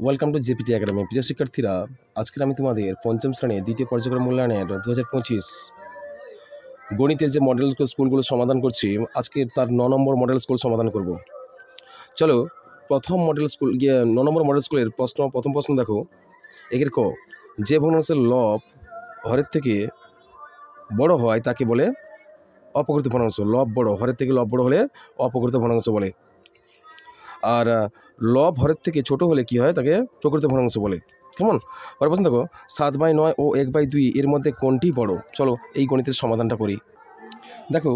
Welcome to জেপিটি academy. প্রিয় শিক্ষার্থীরা, আজকের আমি তোমাদের পঞ্চম শ্রেণীর দ্বিতীয় পর্যায়ক্রম মূল্যায়নের 2025 গণিতের যে মডেল স্কুলগুলো সমাধান করছি, আজকে তার 9 নম্বর মডেল স্কুল সমাধান করব। চলো, প্রথম মডেল স্কুল 9 নম্বর মডেল স্কুলের প্রথম প্রশ্ন দেখো। একের ক, যে ভগ্নাংশের লব হরের থেকে বড় হয় তাকে বলে অপকৃত ভগ্নাংশ। লব বড়, হরের থেকে লব বড় হলে অপকৃত ভগ্নাংশ বলে। আর লব হরের থেকে ছোট হলে কি হয়, তাকে প্রকৃত ভগ্নাংশ বলে। কেমন? পরের প্রশ্ন দেখো, 7/9 ও 1/2 এর মধ্যে কোনটি বড়? চলো এই গণিতের সমাধানটা করি। দেখো,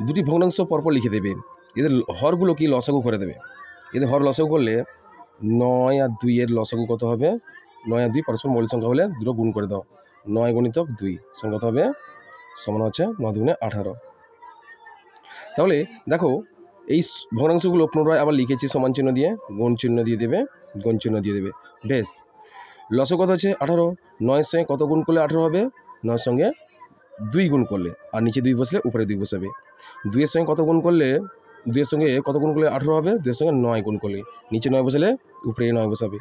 দুটি ভগ্নাংশ পরপর লিখে দেবে, এদের হরগুলো কি লসাগু করে দেবে। এদের হর লসাগু করলে 9 আর 2 এর লসাগু কত হবে? 9 আর 2 পরস্পর মৌলিক সংখ্যা হলে দুটো গুণ করে দাও। 9 গুণিতক 2 সমান কত হবে? সমান হচ্ছে 9 দুগুণে 18। তাহলে দেখো, এই ভগ্নাংশগুলো পুনরায় আবার লিখেছি সমান চিহ্ন দিয়ে, গুণ চিহ্ন দিয়ে দেবে, গুণ চিহ্ন দিয়ে দেবে। বেশ, লসাগু কত হচ্ছে? 18। 9-এর সঙ্গে কত গুণ করলে 18 হবে? 9-এর সঙ্গে 2 গুণ করলে, আর নিচে 2 বসলে উপরে 2 বসাবে। 2-এর সঙ্গে কত গুণ করলে 2-এর সঙ্গে কত গুণ করলে 18 হবে? 2-এর সঙ্গে 9 গুণ করলে, নিচে 9 বসালে উপরে 9 বসাবে,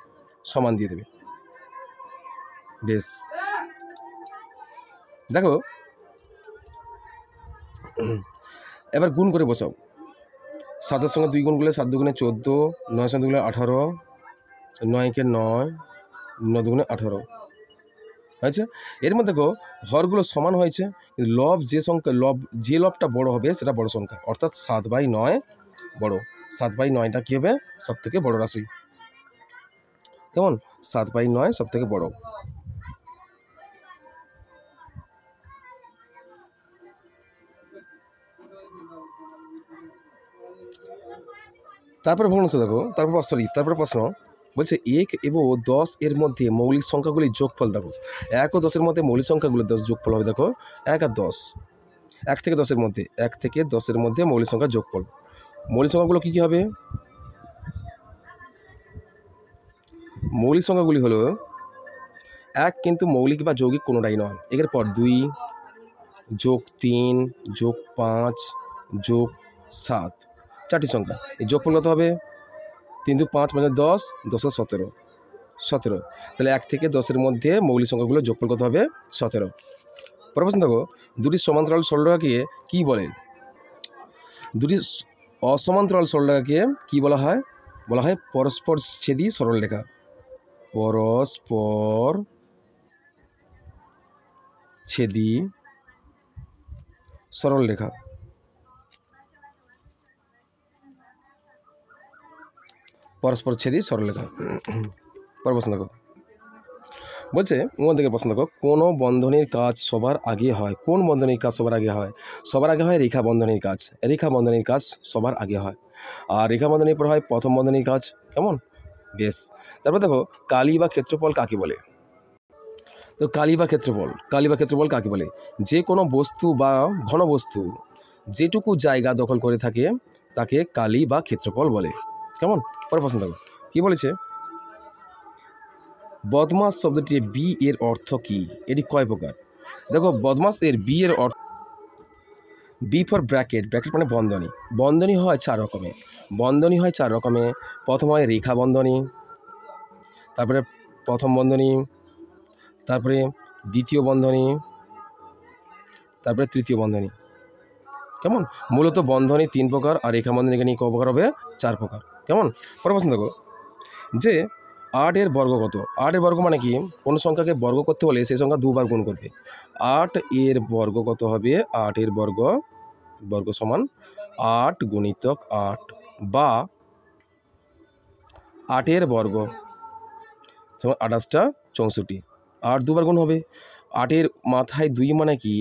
সমান দিয়ে দেবে। বেশ, দেখো এবার গুণ করে বসাও। 7-এর সঙ্গে 2 গুণ করলে 7 দুগুণে 14, 9-এর সঙ্গে 2 গুণে 18, 9-কে 9, 9 দুগুণে 18 হয়েছে। এর মধ্যে দেখো হরগুলো সমান হয়েছে, কিন্তু লব যে লবটা বড় হবে সেটা বড় সংখ্যা, অর্থাৎ 7/9 বড়। 7/9টা কী হবে? সব থেকে বড় রাশি। কেমন? 7/9 সব থেকে বড়। তারপরে ভগ্নাংশ দেখো, তারপর প্রশ্ন বলছে 1 এবং 10 এর মধ্যে মৌলিক সংখ্যাগুলির যোগফল দেখো। 1 ও 10-এর মধ্যে মৌলিক সংখ্যাগুলির 10 যোগফল হবে। দেখো 1 আর 10, 1 থেকে 10-এর মধ্যে, 1 থেকে 10-এর মধ্যে মৌলিক সংখ্যার যোগফল। মৌলিক সংখ্যাগুলো কী কী হবে? মৌলিক সংখ্যাগুলি হলো 1 কিন্তু মৌলিক বা যৌগিক কোনোটাই নয়। এর পর 2 যোগ 3 যোগ 5 যোগ 7, 4টি সংখ্যা। এই যোগফল কত হবে? 3 × 5 = 10, 10 = 17। তাহলে 1 থেকে 10-এর মধ্যে মৌলিক সংখ্যাগুলো যোগফল কত হবে? 17। পরের প্রশ্ন দেখো, দুটি সমান্তরাল সরলরেখাকে কী বলে? দুটি অসমান্তরাল সরলরেখাকে কী বলা হয়? বলা হয় পরস্পর ছেদী সরলরেখা। পরস্পর ছেদী সরলরেখা। পরস্পর ছেদী সরলরেখা। পরের প্রশ্ন দেখো, বলছে থেকে প্রশ্ন দেখো, কোন বন্ধনীর কাজ সবার আগে হয়? কোন বন্ধনীর কাজ সবার আগে হয়? সবার আগে হয় রেখা বন্ধনীর কাজ। রেখা বন্ধনীর কাজ সবার আগে হয়, আর রেখা বন্ধনীর পর হয় প্রথম বন্ধনীর কাজ। কেমন? বেশ, তারপর দেখো, কালি বা ক্ষেত্রফল কাকে বলে? তো কালি বা ক্ষেত্রফল কাকে বলে? যে কোনো বস্তু বা ঘনবস্তু যেটুকু জায়গা দখল করে থাকে তাকে কালি বা ক্ষেত্রফল বলে। কেমন? পরের প্রশ্ন দেখো, কী বলেছে? বদমাস শব্দটির বি এর অর্থ কী? এটি কয় প্রকার? দেখো, বদমাস এর বি এর অর্থ, বি ফর ব্র্যাকেট। ব্র্যাকেট মানে বন্ধনী। বন্ধনী হয় 4 রকমের। প্রথম হয় রেখা বন্ধনী, তারপরে প্রথম বন্ধনী, তারপরে দ্বিতীয় বন্ধনী, তারপরে তৃতীয় বন্ধনী। কেমন? মূলত বন্ধনী 3 প্রকার, আর রেখা বন্ধনী এখানে ক প্রকার হবে? 4 প্রকার। কেমন? পরের প্রশ্ন দেখো, যে 8 এর বর্গ কত? 8 এর বর্গ মানে কি? কোনো সংখ্যাকে বর্গ করতে হলে সেই সংখ্যা 2 বার গুণ করবে। 8 এর বর্গ কত হবে? 8 এর বর্গ সমান 8 গুণিতক 8, বা 8 এর বর্গ সমান 28টা 64। 8 দুবার গুণ হবে। 8 এর মাথায় 2 মানে কি?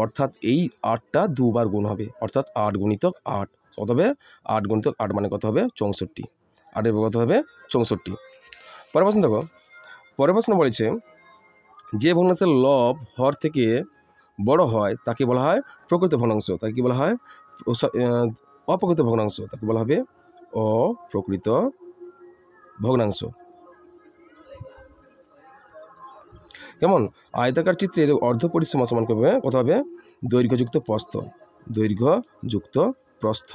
অর্থাৎ এই 8টা 2 বার গুণ হবে, অর্থাৎ 8 গুণিতক 8 কত হবে? 8 গুণিতক 8 মানে কত হবে? 64। 8 এর বর্গ কত হবে? 64। পরের প্রশ্ন দেখো, পরের প্রশ্ন বলেছে, যে ভগ্নাংশের লব হর থেকে বড় হয় তাকে বলা হয় প্রকৃত ভগ্নাংশ। তাকে কি বলা হয়? অপ্রকৃত ভগ্নাংশ। তাকে বলা হবে অপ্রকৃত ভগ্নাংশ। কেমন? আয়তাকার চিত্রের অর্ধ পরিসীমা সমান করবে কত হবে? দৈর্ঘ্যযুক্ত প্রস্থ।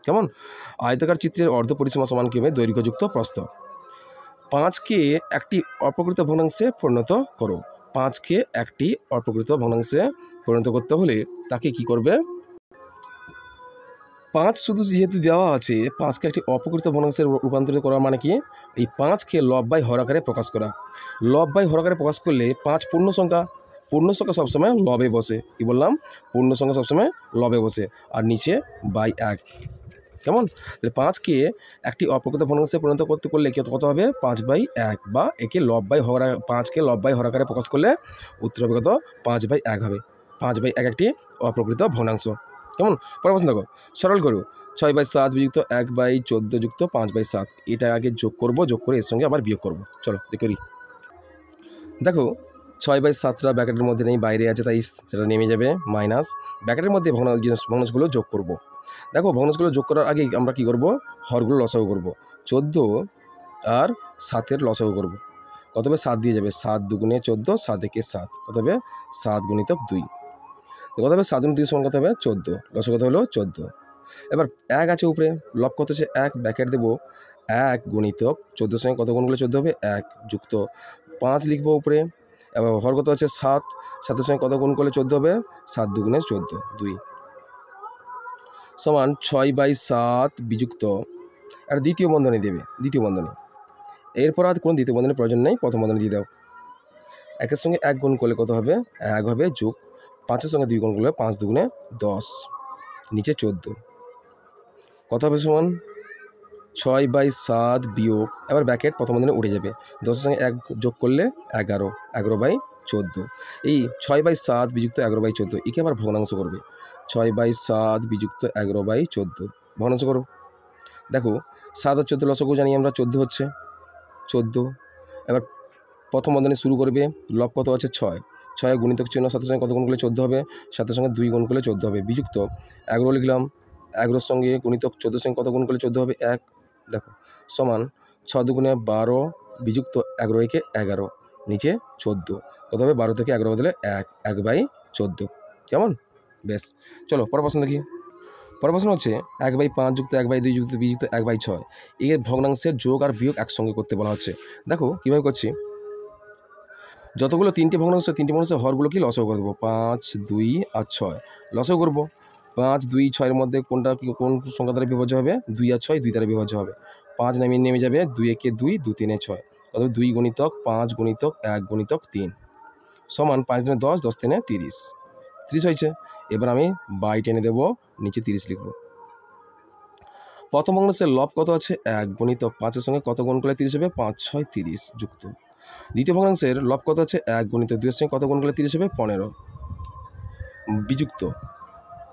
কেমন? আয়তাকার চিত্রের অর্ধ পরিসীমা সমান কি হবে? দৈর্ঘ্যযুক্ত প্রস্থ। 5কে একটি অপ্রকৃত ভগ্নাংশে পরিণত করো। 5কে একটি অপ্রকৃত ভগ্নাংশে পরিণত করতে হলে তাকে কি করবে? 5 শুধু যেহেতু দেওয়া আছে, 5কে একটি অপ্রকৃত ভগ্নাংশে রূপান্তরিত করা মানে কি? এই 5কে লব বাই হর আকারে প্রকাশ করা। লব বাই হর আকারে প্রকাশ করলে 5 পূর্ণ সংখ্যা, পূর্ণ সংখ্যা সবসময় লবে বসে। কি বললাম? পূর্ণ সংখ্যা সবসময় লবে বসে, আর নিচে বাই 1। কেমন? 5কে একটি অপ্রকৃত ভগ্নাংশে পরিণত করতে করলে কত হবে? 5/1, বা একে লব বাই হর, 5কে লব বাই হর আকারে প্রকাশ করলে উত্তর হবে কত? 5/1 হবে। 5/1 একটি অপ্রকৃত ভগ্নাংশ। কেমন? পরের প্রশ্ন দেখো, সরল করো। 6/7 বিযুক্ত 1/14 যুক্ত 5/7। এটা আগে যোগ করব, যোগ করে এর সঙ্গে আবার বিয়োগ করব। চলো করি। দেখো 6/7টা ব্র্যাকেটের মধ্যে নেই, বাইরে আছে, তাই সেটা নেমে যাবে মাইনাস। ব্র্যাকেটের মধ্যে ভগ্নাংশগুলো যোগ করব। দেখো ভগ্নাংশগুলো যোগ করার আগে আমরা কি করব? হরগুলো লসাগু করব। 14 আর 7-এর লসাগু করব। কত হবে? 7 দিয়ে যাবে। 7 দুগুণে 14, 7 একে 7, কত হবে? 7 গুণিতক 2। তো কত হবে? 7 গুণিতক 2 সমান কত হবে? 14। লসাগু কত হলো? 14। এবার 1 আছে উপরে, লব কত হচ্ছে 1, ব্র্যাকেট দেবো। 1 গুণিতক 14 সঙ্গে কত গুণ করলে 14 হবে? 1 যুক্ত 5 লিখবো উপরে। এবার হর কত আছে? 7, 7-এর সঙ্গে কত গুণ করলে 14 হবে? 7 দুগুণে 14, 2 সমান 6/7 বিযুক্ত, আর দ্বিতীয় বন্ধনী দেবে, দ্বিতীয় বন্ধনী। এরপর আর কোনো দ্বিতীয় বন্ধনীর প্রয়োজন নেই, প্রথম বন্ধনী দিয়ে দাও। 1-এর সঙ্গে 1 গুণ করলে কত হবে? 1 হবে, যোগ 5-এর সঙ্গে 2 গুণ করলে 5 দুগুণে 10, নিচে 14, কত হবে? সমান 6/7 বিয়োগ, এবার ব্র্যাকেট প্রথম বন্ধনী উঠে যাবে। 10-এর সঙ্গে 1 যোগ করলে 11, 11/14। এই 6/7 বিযুক্ত 11/14 একে আবার ভগ্নাংশ করবে। 6/7 বিযুক্ত 11/14 ভগ্নাংশ করো। দেখো 7 আর 14 লসাগু জানি আমরা, 14 হচ্ছে 14। এবার প্রথম বন্ধনী শুরু করবে। লব কত আছে? 6, 6 গুণিতক চিহ্ন, 7-এর সঙ্গে কত গুণ করলে 14 হবে? 7-এর সঙ্গে 2 গুণ করলে 14 হবে, বিযুক্ত 11 লিখলাম। 11-এর সঙ্গে গুণিতক 14-এর সঙ্গে কত গুণ করলে 14 হবে? 1। দেখো সমান 6 দুগুণে 12 বিযুক্ত 11 একে 11, নিচে 14, কত হবে? 12 থেকে 11 বদলে 1, 1/14। কেমন? বেশ, চলো পরের প্রশ্ন দেখি। পরের প্রশ্ন হচ্ছে 1/5 যুক্ত 1/2 যুক্ত বিযুক্ত 1/6 এর ভগ্নাংশের যোগ আর বিয়োগ একসঙ্গে করতে বলা হচ্ছে। দেখো কীভাবে করছি। যতগুলো 3টে ভগ্নাংশ, 3টে ভগ্নাংশের হরগুলো কি লসাগু করে দেবো। 5, 2 আর 6 লসাগু করবো। 5, 2, 6-এর মধ্যে কোনটা কোন সংখ্যা দ্বারা বিভাজ্য হবে? 2 আর 6 2 দ্বারা বিভাজ্য হবে। 5 নেমে যাবে, 2 একে 2, 2 3-এ 6, কত? 2 গুণিতক 5 গুণিতক 1 গুণিতক 3 সমান 5 দুগুণে 10, 10 3-এ 30, 30 হয়েছে। এবার আমি বাই টেনে দেবো, নিচে 30 লিখবো। প্রথম ভগ্নাংশের লব কত আছে? 1 গুণিতক 5-এর সঙ্গে কত গুণ করলে 30 হবে? 5, 6, 30 যুক্ত দ্বিতীয় ভগ্নাংশের লব কত আছে? 1 গুণিতক 2-এর সঙ্গে কত গুণ করলে 30 হবে? 15 বিযুক্ত,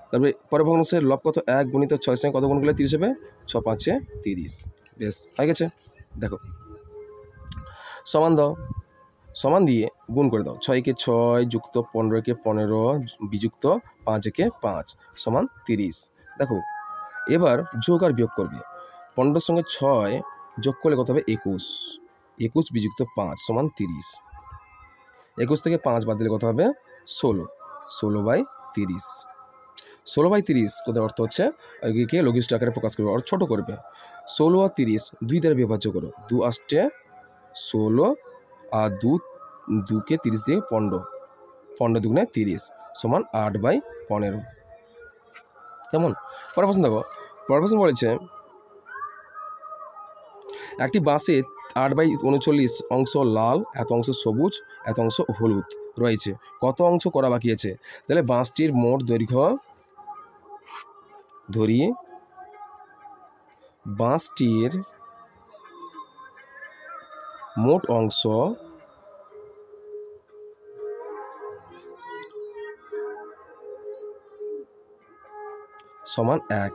তারপরে পরের ভগ্নাংশের লব কত? 1 গুণিতক 6-এর সঙ্গে কত গুণ করলে 30 হবে? 6 5-এ 30। বেশ, হয়ে গেছে। দেখো সমান দাও, সমান দিয়ে গুণ করে দাও। 6 একে 6 যুক্ত 15 একে 15 বিযুক্ত 5 একে 5 সমান 30। দেখো এবার যোগ আর বিয়োগ করবে। 15-এর সঙ্গে 6 যোগ করলে কত হবে? 21, 21 বিযুক্ত 5 সমান 30। 21 থেকে 5 বাদ দিলে কত হবে? 16, 16/30। 16/30 কোথায় অর্থ হচ্ছে একে লঘিষ্ঠ আকারে প্রকাশ করবে, অর্থাৎ ছোটো করবে। 16 আর 30 2 দ্বারা বিভাজ্য করো। 2 8 16 আর 2কে 30 দিয়ে 15, 15 দুগুণে 30 সমান 8/15। কেমন? পরের প্রশ্ন দেখো। পরের প্রশ্ন বলেছে একটি বাঁশে 8/39 অংশ লাল, এত অংশ সবুজ, এত অংশ হলুদ রয়েছে, কত অংশ করা বাকি আছে? তাহলে বাঁশটির মোট দৈর্ঘ্য ধরি, বাঁশটির মোট অংশ সমান 1।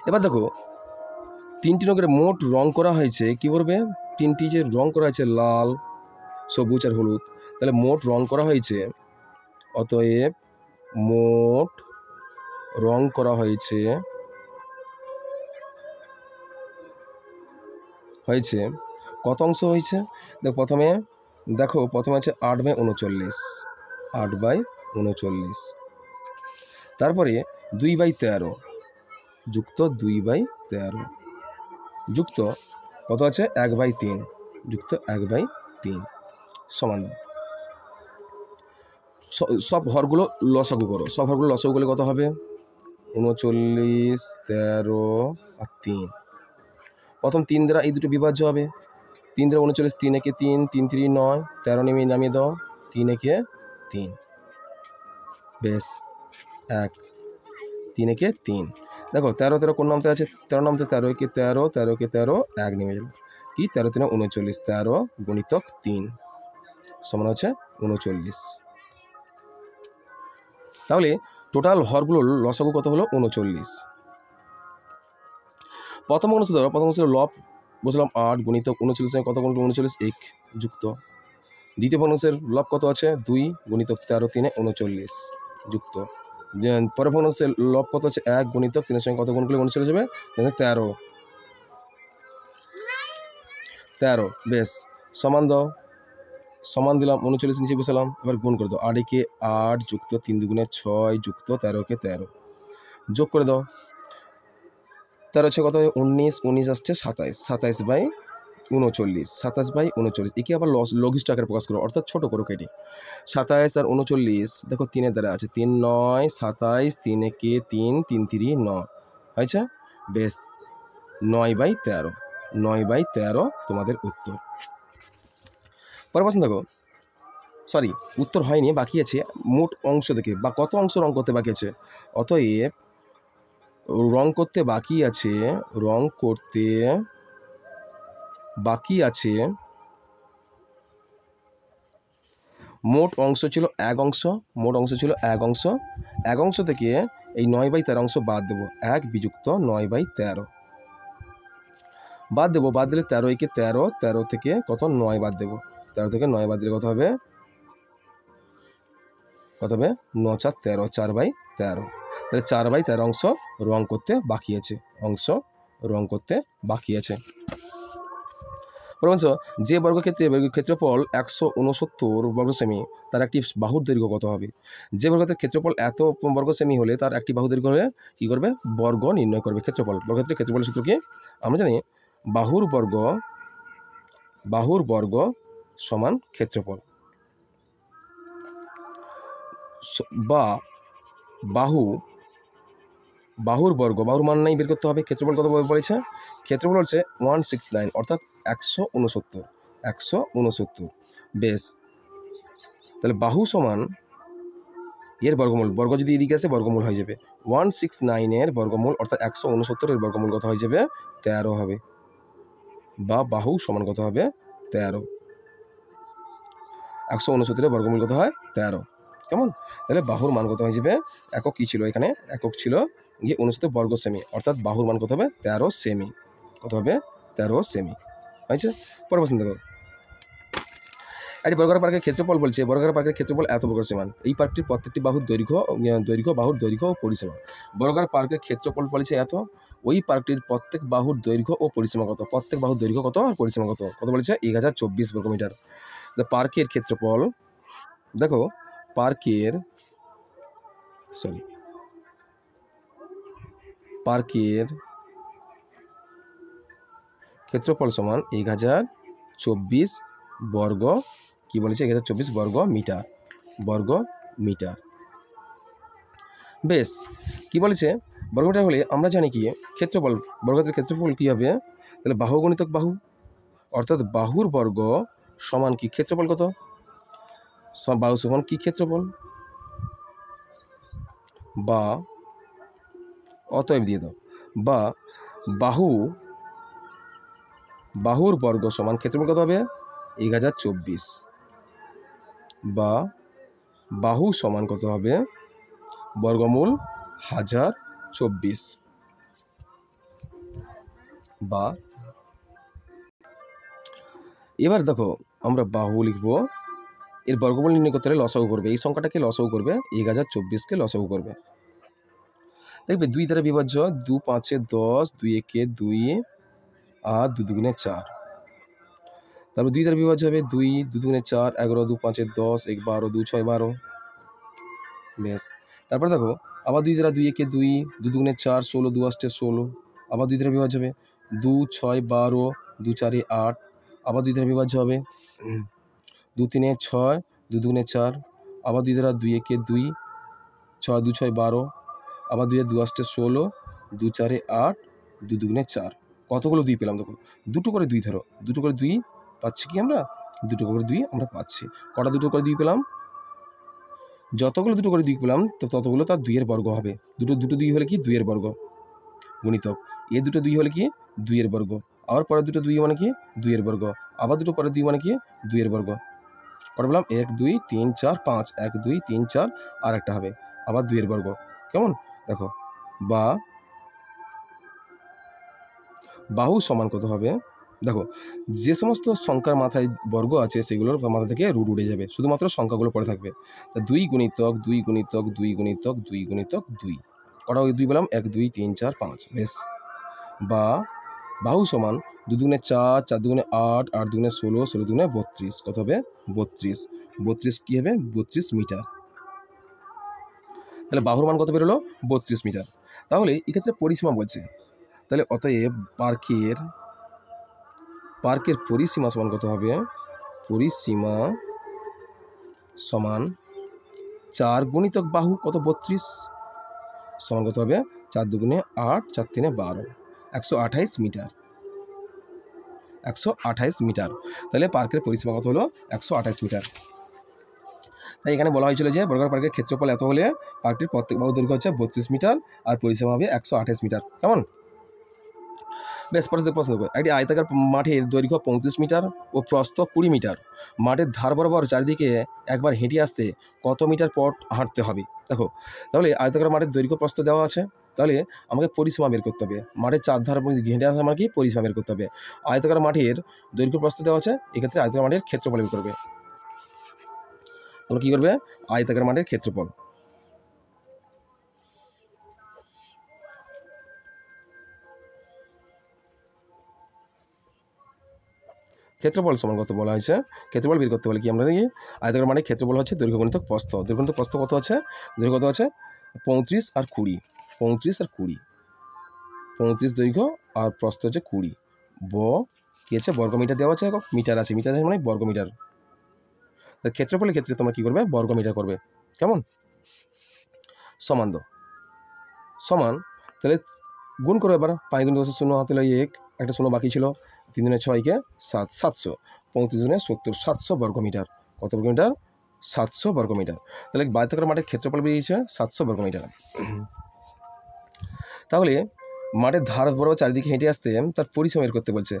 এবার দেখো 3টি রঙের মোট রং করা হয়েছে, কি করবে? 3টি যে রং করা হয়েছে লাল, সবুজ আর হলুদ, তাহলে মোট রং করা হয়েছে, অতএব মোট রং করা হয়েছে কত অংশ হয়েছে? প্রথমে আছে 8/39, 8/39, তারপরে 2/13 যুক্ত 2/13 যুক্ত কত আছে 1/3 যুক্ত 1/3 সমান দাও। সব হরগুলো লসাগু করো, সব হরগুলো লসাগু করলে কত হবে 39, 13 আর 3। প্রথম 3 দ্বারা এই দুটো বিভাজ্য হবে, 3 দ্বারা 39, 3 একে 3, 3 3 9, 13 নামিয়ে দাও, 3 একে 3, বেশ 1, 3 একে 3। দেখো 13 13 কোন নামতে আছে, 13 নামতে 13 একে 13, 13 একে 13, 1 নেমে গেল, কি 13 3 39, 13 গুণিতক 3 সমান হচ্ছে 39। তাহলে টোটাল হরগুলোর লসাগু কত হলো 39। প্রথম অংশ ধরো, প্রথম অংশের লব বসলাম 8 গুণিতক 39 কত গুণ 39 1 যুক্ত, দ্বিতীয় ভগ্নাংশের লব কত আছে 2 গুণিতক 13 3 39 যুক্ত, পরের ভগ্নাংশের লব কত আছে 1 গুণিতক 3 এর সঙ্গে কত গুণ করলে 39 যাবে 13 13, বেশ সমান দাও, সমান দিলাম 39 নিচে বসালাম, এবার গুণ করে দাও 8 একে 8 যুক্ত 3 দুগুণে 6 যুক্ত 13 কে 13 যোগ করে দাও, 13 হচ্ছে কত 19, 19 আসছে 27, 27/39, 27/39 একে আবার লঘিষ্ঠ আকারে প্রকাশ করো, অর্থাৎ ছোট করো কেটে, 27 আর 39 দেখো 3-এর দ্বারা আছে, 3 9 27, 3 একে 3, 3 3 9 হয়েছে, বেশ 9/13, 9/13 তোমাদের উত্তর। পরের প্রশ্ন দেখো, সরি উত্তর হয়নি, বাকি আছে মোট অংশ থেকে বা কত অংশ রং করতে বাকি আছে, অতএব রং করতে বাকি আছে, রং করতে বাকি আছে মোট অংশ ছিল 1 অংশ, মোট অংশ ছিল 1 অংশ, 1 অংশ থেকে এই 9/13 অংশ বাদ দেবো, 1 বিযুক্ত 9/13 বাদ দেবো, বাদ দিলে 13 একে 13, 13 থেকে কত 9 বাদ দেবো, 13 থেকে 9 বাদ দিলে কত হবে, কত হবে 9 4 13, 4/13, তাহলে 4/13 অংশ রং করতে বাকি আছে, অংশ রং করতে বাকি আছে। বলছো যে বর্গক্ষেত্রের ক্ষেত্রফল 169 বর্গ সেমি, তার একটি বাহুর দৈর্ঘ্য কত হবে। যে বর্গক্ষেত্রের ক্ষেত্রফল এত বর্গ সেমি হলে তার একটি বাহু দৈর্ঘ্য হলে কী করবে, বর্গ নির্ণয় করবে। ক্ষেত্রফল, বর্গক্ষেত্রের ক্ষেত্রফলের সূত্র কি আমরা জানি, বাহুর বর্গ সমান ক্ষেত্রফল, বা বাহুর বর্গ, বাহুর মান নাই বের করতে হবে। ক্ষেত্রফল কত বলেছে, ক্ষেত্রফল হচ্ছে 169 অর্থাৎ 169, বেশ তাহলে বাহু সমান এর বর্গমূল, বর্গ যদি এদিকে আসে বর্গমূল হয়ে যাবে, 169 এর বর্গমূল অর্থাৎ 169 এর বর্গমূল কত হয়ে যাবে 13 হবে, বা বাহু সমান কত হবে 13, 169 এর বর্গমূল কত হয় 13, কেমন, তাহলে বাহুর মান কত হয়ে যাবে, একক কী ছিল এখানে, একক ছিল গিয়ে 69 বর্গ সেমি, অর্থাৎ বাহুর মান কত হবে 13 সেমি, কত হবে 13 সেমি হয়েছে। পরের প্রশ্ন দেখো, একটি বর্গাকার পার্কের ক্ষেত্রফল বলছে, বর্গাকার পার্কের ক্ষেত্রফল এত বর্গ সমান, এই পার্কটির প্রত্যেকটি বাহুর বাহুর দৈর্ঘ্য ও পরিসীমা। বর্গাকার পার্কের ক্ষেত্রফল বলেছে এত, ওই পার্কটির প্রত্যেক বাহুর দৈর্ঘ্য ও পরিসীমা কত, প্রত্যেক বাহুর দৈর্ঘ্য কত আর পরিসীমা কত, কত বলেছে 1024 বর্গমিটার। পার্কের ক্ষেত্রফল দেখো, পার্কের ক্ষেত্রফল সমান 1024 বর্গ, কি বলেছে 1024 বর্গ মিটার, বেশ কি বলেছে বর্গমিটার হলে আমরা জানি কি ক্ষেত্রফল, বর্গক্ষেত্রের ক্ষেত্রফল কী হবে, তাহলে বাহু গুণিতক বাহু, অর্থাৎ বাহুর বর্গ সমান কি ক্ষেত্রফল কত, বাহু সমান কি ক্ষেত্রফল, বা অতএব দিয়ে দাও, বা বাহুর বর্গ সমান ক্ষেত্রফল কত হবে 1024, বা বাহু সমান কত হবে বর্গমূল 1024, বা এবার দেখো আমরা বাহু লিখব, এর বর্গমূল নির্ণয় করতে হলে লসাগু করবে, এই সংখ্যাটাকে লসাগু করবে, 1024কে লসাগু করবে, দেখবে 2 দ্বারা বিভাজ্য, 2 5 10, 2 1 2 আর 2 2 4, তারপর 2 দ্বারা বিভাজ্য হবে 2 2 2 4, 11 2 5 10, 1 12 2 6 12, বেশ তারপর দেখো আবার 2 দ্বারা 2 1 2, 2 2 4, 16 2 8 16, আবার 2 দ্বারা বিভাজ্য হবে 2 6 12, 2 4 8, আবার 2 দ্বারা বিভাজ্য হবে, 2 3 6, 2 2 4, আবার 2 দ্বারা 2 1 2, 6 2 6 12, আবার 2 2 8 16, 2 4 8, 2 2 4। কতগুলো 2 পেলাম দেখো, দুটো করে 2 ধরো, দুটো করে 2 পাচ্ছি কি আমরা, দুটো করে 2 আমরা পাচ্ছি। কটা দুটো করে 2 পেলাম? যতগুলো দুটো করে 2 পেলাম ততগুলো তার 2 এর বর্গ হবে। দুটো 2 হলে কি 2 এর বর্গ গুণিতক, এ দুটো 2 হলে কি 2 এর বর্গ, আবার পরের দুটো 2 মানে কি 2 এর বর্গ, আবার দুটো পরের 2 মানে কি 2 এর বর্গ। কটা বললাম? 1 2 3 4 5, 1 2 3 4, আর একটা হবে আবার 2 এর বর্গ। কেমন? দেখো, বা বাহু সমান কত হবে? দেখো, যে সমস্ত সংখ্যার মাথায় বর্গ আছে সেগুলোর মাথা থেকে রুট উঠে যাবে, শুধুমাত্র সংখ্যাগুলো পড়ে থাকবে। তা 2 গুণিতক 2 গুণিতক 2 গুণিতক 2 গুণিতক 2, কটা ওই 2 বললাম? 1 2 3 4 5। বেশ, বা বাহু সমান 2 দুগুণে 4, 4 দুগুণে 8, 8 দুগুণে 16, 16 দুগুণে 32, কত হবে? 32। 32 কী হবে? 32 মিটার। তাহলে বাহুর মান কত বেরোলো? 32 মিটার। তাহলে এক্ষেত্রে পরিসীমা বলছে, তাহলে অতএব পার্কের পরিসীমা সমান কত হবে? পরিসীমা সমান 4 গুণিতক বাহু, কত? 32, সমান কত হবে? 4 দুগুণে 8, 4 3 12, 128 মিটার। 128 মিটার। তাহলে পার্কের পরিসীমা কত হলো? 128 মিটার। তাই এখানে বলা হয়েছিল যে বর্গাকার পার্কের ক্ষেত্রফল এত হলে পার্কটির প্রত্যেক বাহু দৈর্ঘ্য হচ্ছে 32 মিটার আর পরিসীমা হবে 128 মিটার। কেমন? বেশ, প্রশ্ন করো, একটি আয়তাকার মাঠের দৈর্ঘ্য 35 মিটার ও প্রস্থ 20 মিটার। মাঠের ধার বরাবর চারিদিকে একবার হেঁটে আসতে কত মিটার পথ হাঁটতে হবে? দেখো, তাহলে আয়তাকার মাঠের দৈর্ঘ্য প্রস্থ দেওয়া আছে, তাহলে আমাকে পরিসীমা বের করতে হবে। মাঠের চার ধার হেঁটে আসা মানে কি? পরিসীমা বের করতে হবে। আয়তাকার মাঠের দৈর্ঘ্য প্রস্থ দেওয়া আছে, এক্ষেত্রে আয়তাকার মাঠের ক্ষেত্রফল বের করবে। তোমরা কী করবে? আয়তাকার মাঠের ক্ষেত্রফল। ক্ষেত্রফল সমান কত বলা হয়েছে? ক্ষেত্রফল বের করতে বলে কি আমরা দেখি, আয়তাকার মাঠের ক্ষেত্রফল হচ্ছে দৈর্ঘ্য গুণিতক প্রস্থ। দৈর্ঘ্য গুণিতক প্রস্থ কত আছে? দৈর্ঘ্য কত আছে? 35 আর 20, 35 আর 20, 35 দৈর্ঘ্য আর প্রস্থ হচ্ছে 20। কি আছে? বর্গমিটার দেওয়া আছে, মিটার আছে, মিটার আছে মানে বর্গমিটার। ক্ষেত্রফলের ক্ষেত্রে তোমরা কী করবে? বর্গমিটার করবে। কেমন? সমান দাও, সমান, তাহলে গুণ করো এবার। 5 দুগুণে 10 শূন্য, হাতে 1, একটা শূন্য বাকি ছিল, 3 দুগুণে 6 কে 7, 700, 35 দুগুণে 70, 700 বর্গমিটার। কত বর্গমিটার? 700 বর্গমিটার। তাহলে আয়তাকার মাঠের ক্ষেত্রফল বেরিয়েছে 700 বর্গমিটার। তাহলে মাঠের ধার বরাবর চারিদিকে হেঁটে আসতে তার পরিসীমা বের করতে বলছে।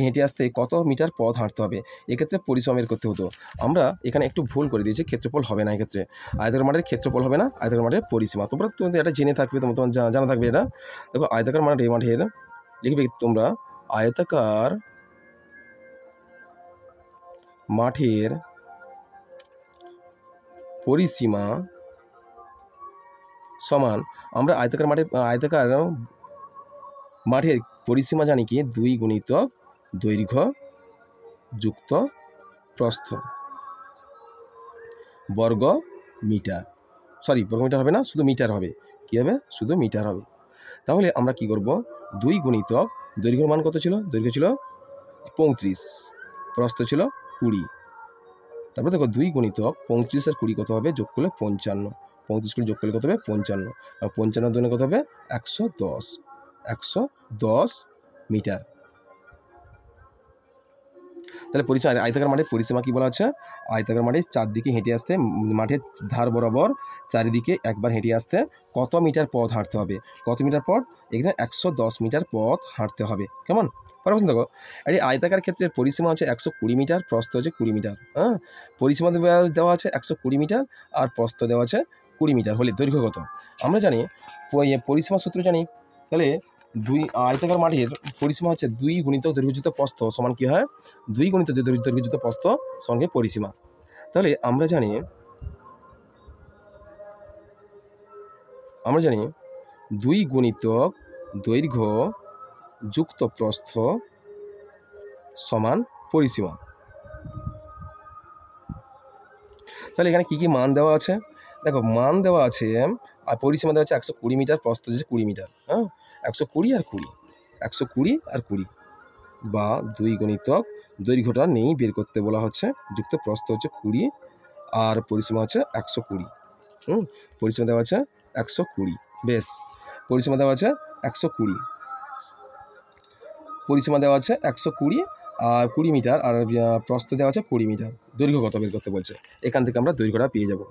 হেঁটে আসতে কত মিটার পথ হাঁটতে হবে, এক্ষেত্রে পরিসীমা বের করতে হতো। আমরা এখানে একটু ভুল করে দিয়েছি, ক্ষেত্রফল হবে না এক্ষেত্রে, আয়তাকার মাঠের ক্ষেত্রফল হবে না, আয়তাকার মাঠের পরিসীমা। তোমরা এটা জেনে থাকবে, তোমার জানা থাকবে এটা। দেখো, আয়তাকার মাঠের লিখবে তোমরা, আয়তাকার মাঠের পরিসীমা সমান, আমরা আয়তাকার মাঠের পরিসীমা জানি কি? 2 গুণিতক দৈর্ঘ্য যুক্ত প্রস্থ বর্গ মিটার। বর্গমিটার হবে না, শুধু মিটার হবে। কী হবে? শুধু মিটার হবে। তাহলে আমরা কি করব? 2 গুণিতক দৈর্ঘ্যের মান কত ছিল? দৈর্ঘ্য ছিল 35, প্রস্থ ছিল 20। তারপরে দেখো, 2 গুণিতক 35 আর 20 কত হবে? যোগ করলে 55। 35 করে যোগ করলে কত হবে? 55। আর 55 দুগুণে কত হবে? 110, 110 মিটার। তাহলে পরিসীমা, আয়তাকার মাঠের পরিসীমা কি বলা আছে? আয়তাকার মাঠের চারদিকে হেঁটে আসতে, মাঠের ধার বরাবর চারিদিকে একবার হেঁটে আসতে কত মিটার পথ হাঁটতে হবে? কত মিটার পথ? এখানে 110 মিটার পথ হাঁটতে হবে। কেমন? পরে দেখো, এই আয়তাকার ক্ষেত্রের পরিসীমা হচ্ছে 120 মিটার, প্রস্থ হচ্ছে 20 মিটার। হ্যাঁ, পরিসীমা দেওয়া আছে 120 মিটার আর প্রস্থ দেওয়া আছে 20 মিটার, হলে দৈর্ঘ্য কত? আমরা জানি পরিসীমা সূত্র জানি। তাহলে আয়তাকার মাঠের পরিসীমা হচ্ছে 2 গুণিতক দৈর্ঘ্যযুক্ত প্রস্থ সমান কি হয়? 2 গুণিতক দৈর্ঘ্যযুক্ত প্রস্থ সঙ্গে পরিসীমা। তাহলে আমরা জানি 2 গুণিতক দৈর্ঘ্য যুক্ত প্রস্থ সমান পরিসীমা। তাহলে এখানে কী কী মান দেওয়া আছে? দেখো, মান দেওয়া আছে আর পরিসীমা দেওয়া আছে 120 মিটার, প্রস্থ হচ্ছে 20 মিটার। হ্যাঁ, 120 আর 20, 120 আর 20। বা 2 গুণিতক দৈর্ঘ্যটা নেই বের করতে বলা হচ্ছে, যুক্ত প্রস্থ হচ্ছে 20 আর পরিসীমা হচ্ছে 120। পরিসীমা দেওয়া আছে 120। বেশ, পরিসীমা দেওয়া আছে 120, পরিসীমা দেওয়া আছে 120 আর 20 মিটার, আর প্রস্থ দেওয়া আছে 20 মিটার। দৈর্ঘ্য কত বের করতে বলছে, এখান থেকে আমরা দৈর্ঘ্যটা পেয়ে যাব।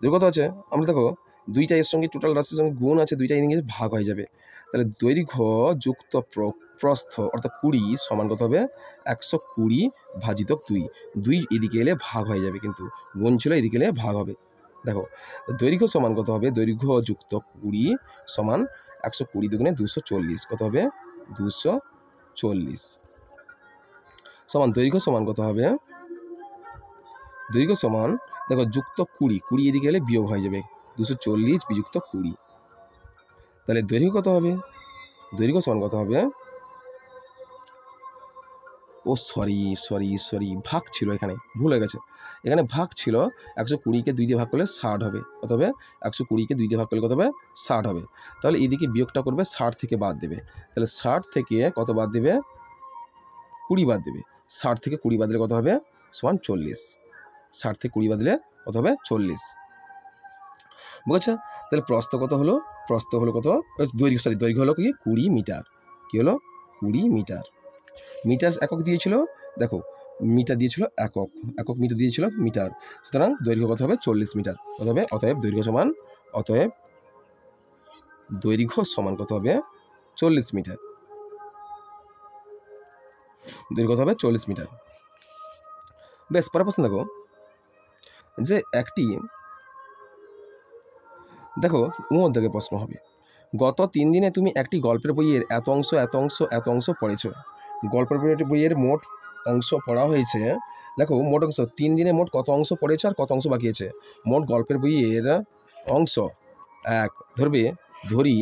দৈর্ঘ্য কত আছে, আমরা দেখো দুইটা এর সঙ্গে টোটাল রাশির সঙ্গে গুণ আছে, দুইটা ইংরেজি ভাগ হয়ে যাবে, তাহলে দৈর্ঘ্য যুক্ত প্রস্থ অর্থাৎ 20 সমান কত হবে 120 ভাজিতক 2। 2 এদিকে এলে ভাগ হয়ে যাবে, কিন্তু গুণ ছিল এদিকে এলে ভাগ হবে। দেখো দৈর্ঘ্য সমান কত হবে, দৈর্ঘ্য যুক্ত 20 সমান 120 দুগুণে 240, কত হবে 240 সমান দৈর্ঘ্য সমান কত হবে, দৈর্ঘ্য সমান দেখো যুক্ত 20 এদিকে এলে বিয়োগ হয়ে যাবে, 240 বিযুক্ত 20, তাহলে দৈর্ঘ্য কত হবে, দৈর্ঘ্য সমান কত হবে, ও সরি ভাগ ছিল, এখানে ভুল হয়ে গেছে, এখানে ভাগ ছিল। 120কে 2 দিয়ে ভাগ করলে 60 হবে, কত হবে 120কে 2 দিয়ে ভাগ করলে কত হবে 60 হবে। তাহলে এদিকে বিয়োগটা করবে, 60 থেকে বাদ দেবে, তাহলে 60 থেকে কত বাদ দেবে 20 বাদ দেবে, 60 থেকে 20 বাদ দিলে কত হবে সমান 40, 60 থেকে 20 বাদ দিলে কত হবে 40, বুঝেছে? তাহলে প্রস্থ কত হলো, প্রস্থ হলো কত, দৈর্ঘ্য হলো কি 20 মিটার, কি হলো 20 মিটার। মিটার একক দিয়েছিল, দেখো মিটার দিয়েছিল একক মিটার দিয়েছিল মিটার, সুতরাং দৈর্ঘ্য কত হবে 40 মিটার, কত হবে, অতএব দৈর্ঘ্য সমান কত হবে 40 মিটার, দৈর্ঘ্য কত হবে 40 মিটার। বেশ, পরের প্রশ্ন দেখো যে একটি, দেখো উমধ্যকে প্রশ্ন হবে, গত 3 দিনে তুমি একটি গল্পের বইয়ের এত অংশ পড়েছো। গল্পের বইয়ের মোট অংশ পড়া হয়েছে, দেখো মোট অংশ 3 দিনে মোট কত অংশ পড়েছে আর কত অংশ বাকি আছে। মোট গল্পের বইয়ের অংশ ধরি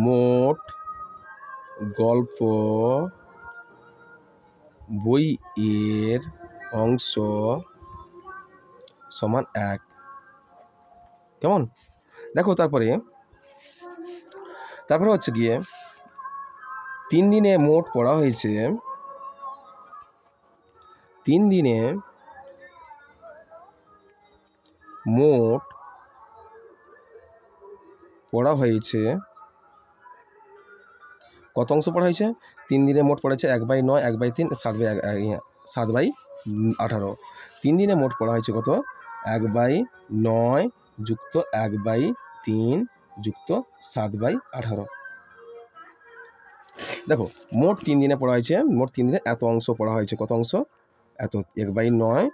মোট গল্প বইয়ের অংশ সমান 1, কেমন? দেখো তারপরে হচ্ছে গিয়ে 3 দিনে মোট পড়া হয়েছে, 3 দিনে মোট পড়া হয়েছে কত অংশ পড়া হয়েছে, 3 দিনে মোট পড়েছে 1/9, 1/3, 7/18। 3 দিনে মোট পড়া হয়েছে কত 1/9 যুক্ত 1/3 যুক্ত 7/18। দেখো মোট 3 দিনে পড়া হয়েছে, মোট 3 দিনে এত অংশ পড়া হয়েছে, কত অংশ এত 1/9,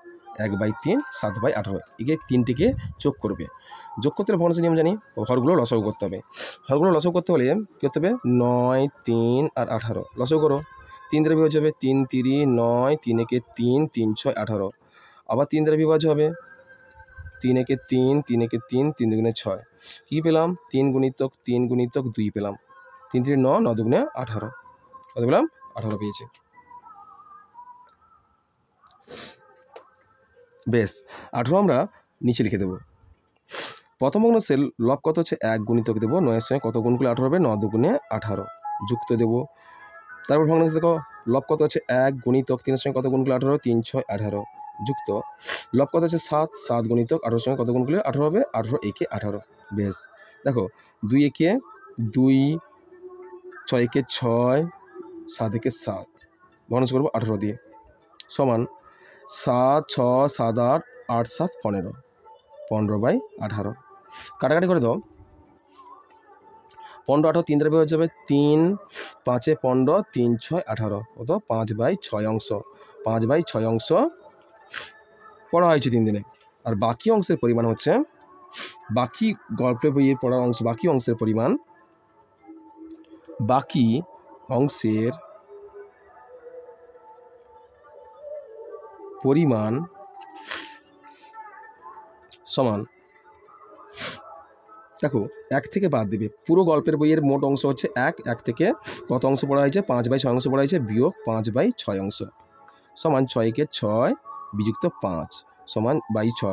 1/3, 7/18, একে 3টিকে যোগ করবে, যোগ করতে হলে ভগ্নাংশের নিয়ম জানি, হরগুলো লসাগু করতে হবে। হরগুলো লসাগু করতে হলে কী করতে হবে, 9, 3 আর 18 লসাগু করো, 3 দ্বারা বিভাজ্য হবে 3 3 9, 3 একে 3, 3 6 18, আবার 3 দ্বারা বিভাজ্য হবে 3 একে 3, 3 একে 3, 3 দুগুণে 6, কী পেলাম 3 গুণিতক 2 পেলাম, 3 3 9, 9 দুগুণে 18, কত পেলাম 18 পেয়েছি। বেশ, 18 আমরা নিচে লিখে দেবো। প্রথম ভগ্নাংশের লব কত হচ্ছে 1 গুণিতক দেবো, 9-এর সঙ্গে কত গুণ করলে 18 হবে, 9 দুগুণে 18 যুক্ত দেবো। তারপর ভগ্নাংশ দেখো লব কত হচ্ছে 1 গুণিতক 3-এর সঙ্গে কত গুণ করলে 18, 3 6 18 যুক্ত লব কত হচ্ছে 7 গুণিতক 18-এর সঙ্গে কত গুণ করলে 18 হবে, 18 একে 18। বেশ, দেখো 2 একে 2, 6 একে 6, 7 একে 7 ভগ্নাংশ করবো 18 দিয়ে, সমান 7 6 7 8 8 7 15, 15/18 কাটাকাটি করে দাও, 15 18 3 দ্বারা বিভাজ্য হবে 3 5 15, 3 6 18, কত 5/6 অংশ, 5/6 অংশ পড়া হয়েছে 3 দিনে। আর বাকি অংশের পরিমাণ হচ্ছে, বাকি গল্পের বইয়ের পড়ার অংশ, বাকি অংশের পরিমাণ সমান, দেখো 1 থেকে বাদ দেবে, পুরো গল্পের বইয়ের মোট অংশ হচ্ছে 1 থেকে কত অংশ পড়া হয়েছে 5/6 অংশ পড়া হয়েছে, বিয়োগ 5/6 অংশ, সমান 6 একে 6 বিযুক্ত 5 সমান 6,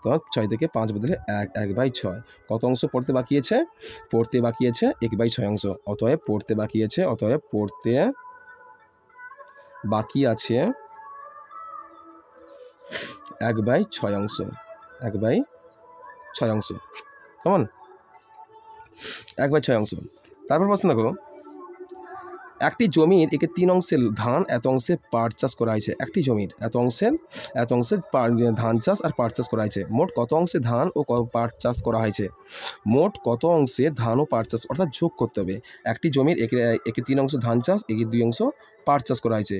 তোমার 6 থেকে 5 বদলে 1/6। কত অংশ পড়তে বাকি আছে? পড়তে বাকি আছে 1/6 অংশ। অতএব পড়তে বাকি আছে 1/6 অংশ। 1/6 অংশ। কেমন? 1/6 অংশ। তারপর প্রশ্ন দেখো, একটি জমির 3 অংশের ধান এত অংশে পাট চাষ করা হয়েছে। একটি জমির এত অংশের ধান চাষ আর পাট চাষ করা হয়েছে। মোট কত অংশে ধান ও পাট চাষ করা হয়েছে? মোট কত অংশে ধান ও পাট চাষ, অর্থাৎ যোগ করতে হবে। একটি জমির 3 অংশ ধান চাষ, 2 অংশ পাট চাষ করা হয়েছে।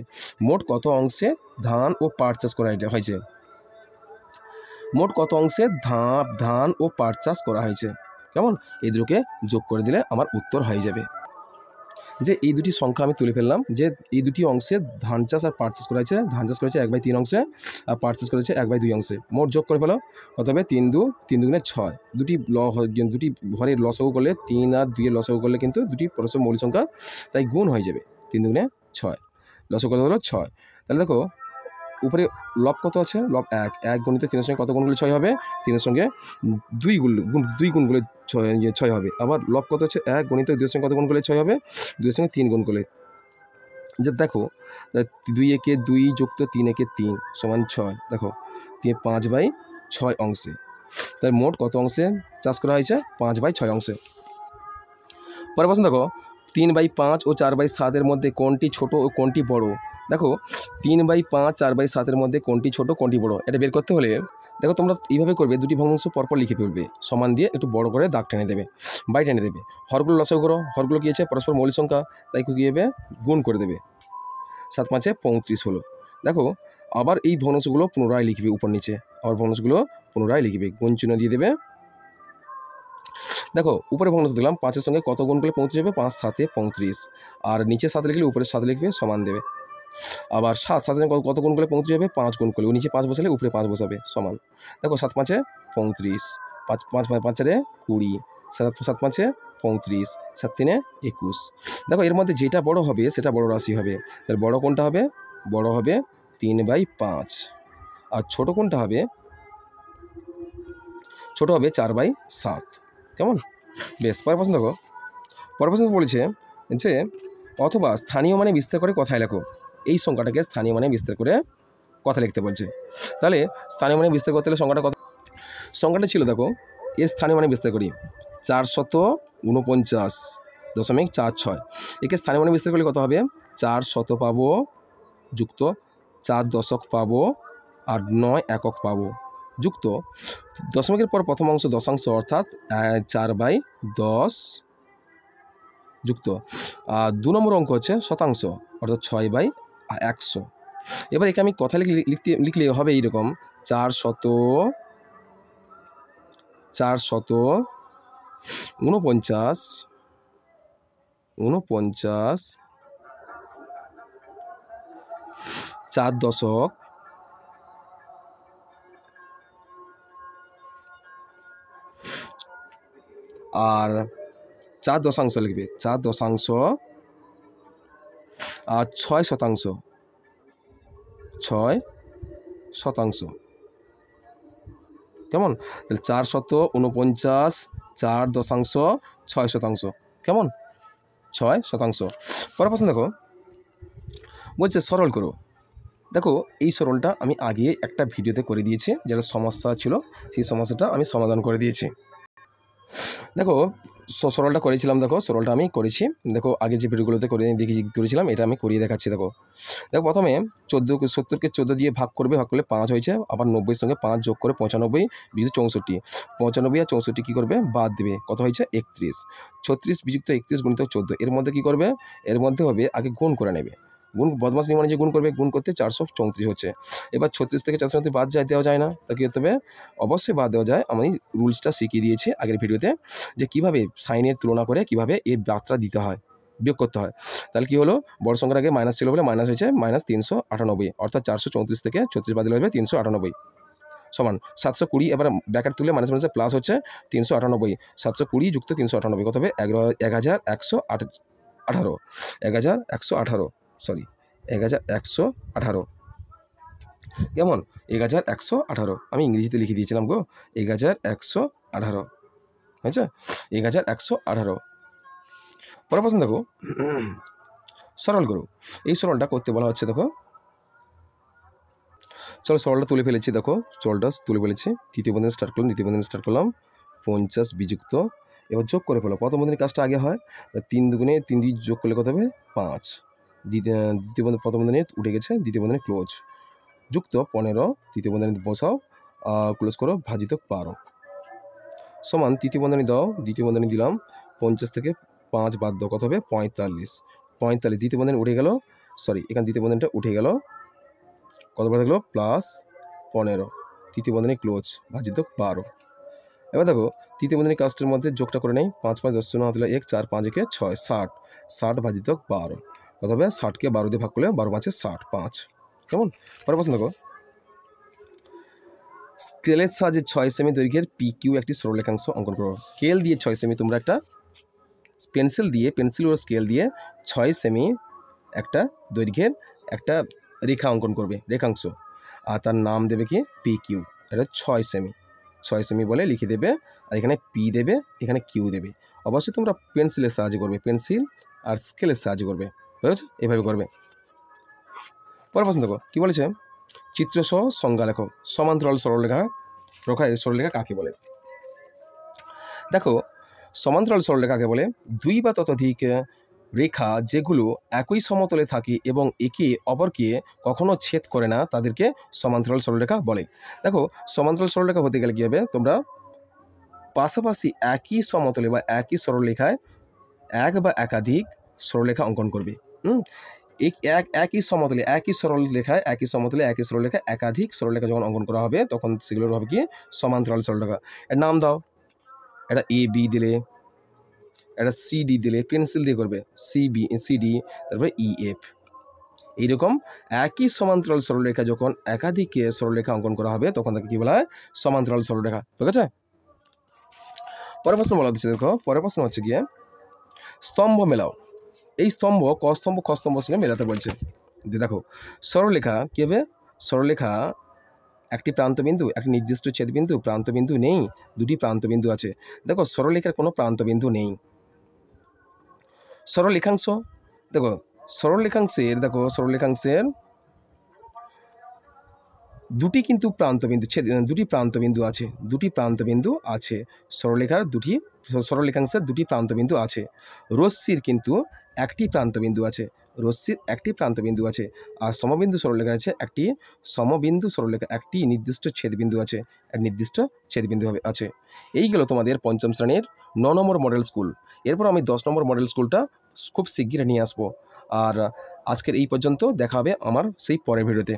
মোট কত অংশে ধান ও পাট চাষ করা হয়েছে? মোট কত অংশে ধান ও পাট চাষ করা হয়েছে? কেমন? এই দুটোকে যোগ করে দিলে আমার উত্তর হয়ে যাবে। যে এই দুটি সংখ্যা আমি তুলে ফেললাম, যে এই দুটি অংশে ধান চাষ আর পাট চাষ করা হয়েছে। ধান চাষ করেছে 1/3 অংশে আর পাট চাষ করেছে 1/2 অংশে। মোট যোগ করে ফেলো, কত হবে? 3 দুগুণে 6। দুটি ঘরের লসাগু করলে 3 আর 2 এর লসাগু করলে কিন্তু দুটি পরস্পর মৌলিক সংখ্যা, তাই গুণ হয়ে যাবে। 3 দুগুণে 6, লসাগু কত হলো? 6। তাহলে দেখো উপরে লব কত আছে? লব 1 গণিত 3 এর সঙ্গে কত গুণ করলে 6 হবে? 3 এর সঙ্গে 2 গুণ করলে 6 হবে। আবার লব কত আছে? 1 গণিত 2 এর সঙ্গে কত গুণ করলে 6 হবে? 2 এর সঙ্গে 3 গুণ করলে। যে দেখো 2 একে 2 যুক্ত 3 একে 3 সমান 6। দেখো 5/6 অংশে। তাই মোট কত অংশে চাষ করা হয়েছে? 5/6 অংশে। পরের প্রশ্ন দেখো, 3/5 ও 4/7 এর মধ্যে কোনটি ছোট ও কোনটি বড়? দেখো 3/5 4/7 এর মধ্যে কোনটি ছোট কোনটি বড়, এটা বের করতে হলে দেখো তোমরা এইভাবে করবে, দুটি ভগ্নাংশ পরপর লিখে ফেলবে, সমান দিয়ে একটু বড় করে দাগ টেনে দেবে, বাই টেনে দেবে। হরগুলো লসাগু করো, হরগুলো কী আছে? পরস্পর মৌলিক সংখ্যা, তাই কী হবে? গুণ করে দেবে। 7 5 35 হলো। দেখো আবার এই ভগ্নাংশগুলো পুনরায় লিখবে, উপর নিচে আবার ভগ্নাংশগুলো পুনরায় লিখবে, গুণ চিহ্ন দিয়ে দেবে। দেখো উপরে ভগ্নাংশ দিলাম, 5-এর সঙ্গে কত গুণ করলে 35 হবে? 5 7 35, আর নিচে 7 লিখলে উপরে 7 লিখবে, সমান দেবে। আবার 7 কত গুণ করলে 35 হবে? 5 গুণ করলে নিচে 5 বসালে উপরে 5 বসাবে, সমান। দেখো 7 5 35, 5 5 5 20, 7 5 35, 7 3 21। দেখো এর মধ্যে যেটা বড় হবে সেটা বড় রাশি হবে। তাহলে বড় কোনটা হবে? বড় হবে 3/5, আর ছোট কোনটা হবে? ছোট হবে 4/7। কেমন? বেশ। পরের প্রশ্ন দেখো, পরের প্রশ্ন বলেছে যে অথবা স্থানীয় মানে বিস্তার করে কথায় লেখো। এই সংখ্যাটাকে স্থানীয় মানে বিস্তার করে কথা লিখতে বলছে। তাহলে স্থানীয় মানে বিস্তার করতে হলে সংখ্যাটা ছিল, দেখো এর স্থানীয় মানে বিস্তার করি 449.46। একে স্থানীয় মানে বিস্তার করলে কত হবে? 400 পাবো যুক্ত 4 দশক পাবো আর 9 একক পাবো যুক্ত দশমিকের পর প্রথম অংশ দশাংশ অর্থাৎ 4/10 যুক্ত 2 নম্বর অঙ্ক হচ্ছে শতাংশ অর্থাৎ 6/100। এবার একে আমি কথা লিখলে হবে এইরকম 449 4 দশক আর 4 দশাংশ লিখবে, 4 দশাংশ আর 6 শতাংশ, 6 শতাংশ। কেমন? তাহলে 449 4 দশাংশ 6 শতাংশ। কেমন? 6 শতাংশ। পরের প্রশ্ন দেখো, বলছে সরল করো। দেখো এই সরলটা আমি আগে একটা ভিডিওতে করে দিয়েছি, যেটা সমস্যা ছিল সেই সমস্যাটা আমি সমাধান করে দিয়েছি। দেখো সরলটা করেছিলাম, দেখো সরলটা আমি করেছি, দেখো আগে যে ভিডিওগুলোতে করেছিলাম এটা আমি করিয়ে দেখাচ্ছি। দেখো প্রথমে 70কে 14 দিয়ে ভাগ করবে, ভাগ করলে 5 হয়েছে, আবার 90-এর সঙ্গে 5 যোগ করে 95 বিযুক্ত 64, 95 আর 64 কী করবে? বাদ দেবে, কত হয়েছে? 31। 36 বিযুক্ত 31 গুণিত 14, এর মধ্যে কী করবে? এর মধ্যে হবে আগে গুণ করে নেবে, গুণ বদমাস নিয়ম যে গুণ করবে, গুণ করতে 434 হচ্ছে। এবার 36 থেকে 434 বাদ দেওয়া যায় না, তা কী করতে হবে? অবশ্যই বাদ দেওয়া যায়। আমি রুলসটা শিখিয়ে দিয়েছি আগের ভিডিওতে, যে কীভাবে সাইনের তুলনা করে কীভাবে এই মাত্রা দিতে হয়, বিয়োগ করতে হয়। তাহলে কী হলো? বড় সংখ্যার আগে মাইনাস ছিল বলে মাইনাস হয়েছে -398, অর্থাৎ 434 থেকে 36 বাদ দিলে হবে 398 সমান 720। এবার ব্র্যাকেট তুলে মাইনাস মাইনাসে প্লাস হচ্ছে 398, 720 যুক্ত 398 কত হবে? 1118, 1118, সরি 1118। কেমন 1118, আমি ইংরেজিতে লিখে দিয়েছিলাম গো 1118, হয়েছে 1118। পরের প্রশ্ন দেখো, সরল করো। এই সরলটা করতে বলা হচ্ছে, দেখো চলো সরলটা তুলে ফেলেছি, দেখো সরলটা তুলে ফেলেছি। তৃতীয় বন্ধনী স্টার্ট করলাম, দ্বিতীয় বন্ধনী স্টার্ট করলাম, 50 বিযুক্ত, এবার যোগ করে ফেলো। প্রথম বন্ধনীর কাজটা আগে হয়, 3 দুগুণে 3 দিয়ে যোগ করলে কত হবে 5, দ্বিতীয় বন্ধনী প্রথম বন্ধনী উঠে গেছে, দ্বিতীয় বন্ধনী ক্লোজ, যুক্ত 15, তৃতীয় বন্ধনী বসাও, ক্লোজ করো, ভাজিতক 12 সমান তৃতীয় বন্ধনী দাও, দ্বিতীয় বন্ধনী দিলাম, 50 থেকে 5 বাদ দাও, কত হবে 45, দ্বিতীয় বন্ধনী উঠে গেল, সরি এখানে দ্বিতীয় বন্ধনীটা উঠে গেল, কত বার থাকলো প্লাস 15, তৃতীয় বন্ধনী ক্লোজ, ভাজিতক 12। এবার দেখো তৃতীয় বন্ধনী কাজটার মধ্যে যোগটা করে নেই, 5 5 10 শূন্য দিলে 1, 4 5 1 6, 60 ভাজিতক 12, কত হবে 60কে 12 দিয়ে ভাগ করলে 12 5 60, 5। কেমন? পরে প্রশ্ন দেখো, স্কেলের সাহায্যে 6 সেমি দৈর্ঘ্যের PQ একটি সরলরেখাংশ অঙ্কন করো। স্কেল দিয়ে 6 সেমি, তোমরা একটা পেন্সিল ও স্কেল দিয়ে 6 সেমি একটা দৈর্ঘ্যের একটা রেখা অঙ্কন করবে, রেখাংশ, আর তার নাম দেবে কি PQ। এটা 6 সেমি বলে লিখে দেবে, আর এখানে P দেবে, এখানে Q দেবে। অবশ্যই তোমরা পেন্সিলের সাহায্যে করবে, পেন্সিল আর স্কেলের সাহায্যে করবে, বুঝেছো? এভাবে করবে। পরের প্রশ্ন দেখো কী বলেছে, চিত্রসহ সংজ্ঞা লেখো। সমান্তরাল সরলরেখা সরলরেখা কাকে বলে? দেখো সমান্তরাল সরলরেখা কাকে বলে? দুই বা ততোধিক রেখা যেগুলো একই সমতলে থাকে এবং একে অপরকে কখনো ছেদ করে না, তাদেরকে সমান্তরাল সরলরেখা বলে। দেখো সমান্তরাল সরলরেখা হতে গেলে কী হবে, তোমরা পাশাপাশি একই সমতলে বা একই সরলরেখায় এক বা একাধিক সরলরেখা অঙ্কন করবে। একই সমতলে একই সরলরেখায় একই সরলরেখায় একাধিক সরলরেখা যখন অঙ্কন করা হবে, তখন সেগুলোর হবে কি সমান্তরাল সরলরেখা। এর নাম দাও, এটা AB দিলে, এটা CD দিলে, পেন্সিল দিয়ে করবে CD, তারপরে EF। এইরকম একই সমান্তরাল সরলরেখা যখন একাধিক সরলরেখা অঙ্কন করা হবে, তখন তাকে কি বলা হয় সমান্তরাল সরলরেখা। ঠিক আছে? পরের প্রশ্ন বলা হচ্ছে, দেখো পরের প্রশ্ন হচ্ছে গিয়ে স্তম্ভ মেলাও। এই স্তম্ভ ক স্তম্ভ খ স্তম্ভের সঙ্গে মেলাতে বলছে। দেখো সরলরেখা কী হবে, সরলরেখা একটি প্রান্তবিন্দু, একটি নির্দিষ্ট ছেদবিন্দু, প্রান্তবিন্দু নেই, দুটি প্রান্তবিন্দু আছে। দেখো সরলরেখার কোনো প্রান্তবিন্দু নেই। সরলরেখাংশ, দেখো সরলরেখাংশের দুটি কিন্তু প্রান্তবিন্দু আছে, সরলরেখাংশের দুটি প্রান্তবিন্দু আছে। রশ্মির কিন্তু একটি প্রান্তবিন্দু আছে, আর সমবিন্দু সরলরেখা একটি নির্দিষ্ট ছেদবিন্দু আছে। এই গেল তোমাদের পঞ্চম শ্রেণীর 9 নম্বর মডেল স্কুল। এরপর আমি 10 নম্বর মডেল স্কুলটা খুব শিগগিরই নিয়ে আসবো। আর আজকের এই পর্যন্ত, দেখা হবে আমার সেই পরের ভিডিওতে।